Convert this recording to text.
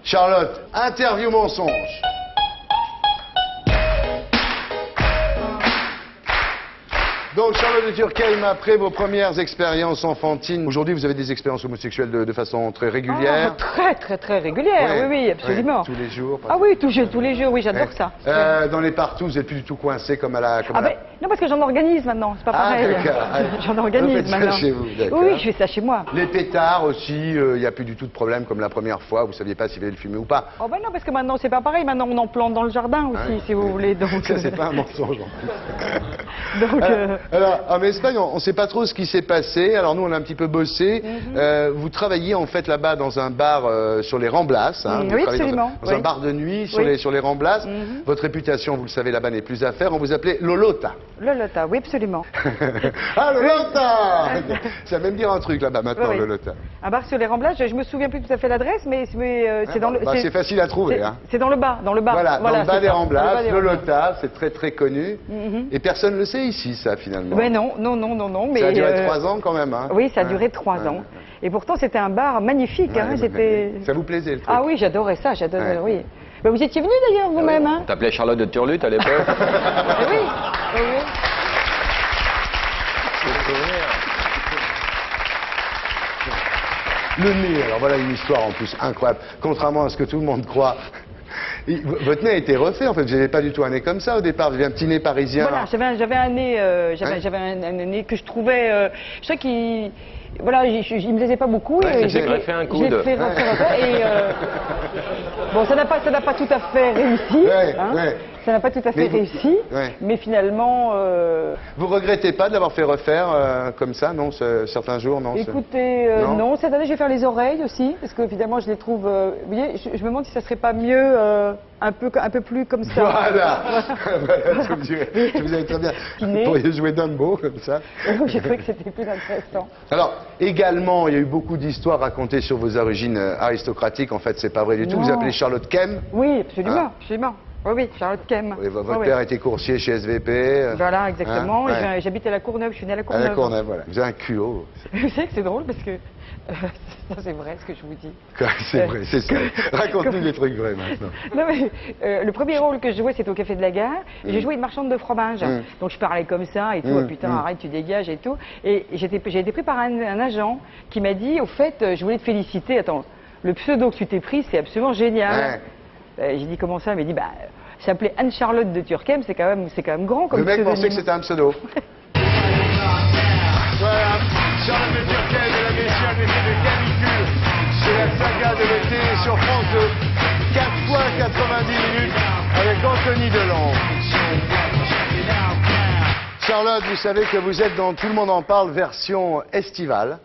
Charlotte, interview mensonge. Donc, Charlotte de Turckheim, après vos premières expériences enfantines, aujourd'hui, vous avez des expériences homosexuelles de façon très régulière. Très régulière, Ouais, oui, absolument. ouais, tous les jours. Ah oui, tous les jours, oui, j'adore ça. Dans les partout, vous n'êtes plus du tout coincé comme à la... Non, parce que j'en organise maintenant, c'est pas pareil. J'en organise vous faites maintenant. ça chez vous, d'accord. Oui, je fais ça chez moi. Les pétards aussi, il n'y a plus du tout de problème comme la première fois, vous ne saviez pas s'il fallait le fumer ou pas. Oh ben non, parce que maintenant c'est pas pareil, maintenant on en plante dans le jardin aussi, si vous voulez. Donc, Ça, c'est pas un mensonge en plus. donc, Alors, en Espagne, on ne sait pas trop ce qui s'est passé. Alors nous, on a un petit peu bossé. Vous travailliez en fait là-bas dans un bar sur les Ramblas. Hein. Vous oui, travaillez absolument. Dans un bar de nuit sur les Ramblas. Votre réputation, vous le savez, là-bas n'est plus à faire. On vous appelait Lolota. Lolota, oui, absolument. Ah, Lolota. Ça va même dire un truc là-bas maintenant, Oui. Lolota. Un bar sur les Ramblas, je me souviens plus tout à fait l'adresse, mais c'est dans le... C'est facile à trouver. Hein. C'est dans le bar, dans le bar. Voilà, dans le bas des Ramblas, Ramblas. Lolota, c'est très connu. Et personne ne le sait ici, ça, finalement. Mais non. Mais, ça a duré 3 ans quand même. Hein. Oui, ça a duré 3 ans. Et pourtant, c'était un bar magnifique. Hein, ça vous plaisait, le truc? Ah oui, j'adorais ça, oui. Ben, vous étiez venu d'ailleurs vous-même. Hein. On t'appelait Charlotte de Turlut à l'époque. Oui. Le nez, alors voilà une histoire en plus incroyable. Contrairement à ce que tout le monde croit, votre nez a été refait en fait. Vous n'avez pas du tout un nez comme ça au départ. Vous avez un petit nez parisien. Voilà, j'avais un nez, j'avais un nez que je trouvais, je sais qu'il, voilà, il me plaisait pas beaucoup. J'ai greffé un coude. J'ai fait et bon, ça n'a pas tout à fait réussi. Ça n'a pas tout à fait réussi, mais finalement... Vous regrettez pas de l'avoir fait refaire comme ça, non, certains jours, non? Écoutez, non, cette année je vais faire les oreilles aussi, parce que évidemment je les trouve... vous voyez, je me demande si ça serait pas mieux un peu plus comme ça. Voilà, voilà, vous avez très bien. Vous pourriez jouer Dumbo comme ça. J'ai trouvé que c'était plus intéressant. Alors, également, il y a eu beaucoup d'histoires racontées sur vos origines aristocratiques. En fait, c'est pas vrai du tout. Vous appelez Charlotte Kem? Oui, absolument, absolument. Oui, Charlotte Kem. Oui, votre père était coursier chez SVP. Voilà, exactement. J'habite à la Courneuve, je suis née à la Courneuve. À la Courneuve, voilà. Vous avez un culot. Vous savez que c'est drôle parce que ça c'est vrai ce que je vous dis. C'est vrai, c'est ça. Raconte-nous des trucs vrais maintenant. Non mais le premier rôle que je jouais c'était au Café de la Gare. Et j'ai joué une marchande de fromage. Donc je parlais comme ça et tout. Oh, putain, arrête, tu dégages et tout. Et j'ai été pris par un agent qui m'a dit, au fait, je voulais te féliciter. Attends, le pseudo que tu t'es pris, c'est absolument génial. J'ai dit comment ça? Il m'a dit bah s'appeler Anne-Charlotte de Turckheim, c'est quand même grand comme pseudonyme. Le mec pensait que c'était un pseudo. Voilà, Charlotte de Turckheim, mesdames et messieurs, un essai de canicule. C'est la saga de l'été sur France 2. 4 fois 90 minutes avec Anthony Delon. Charlotte, vous savez que vous êtes dans Tout le monde en parle version estivale.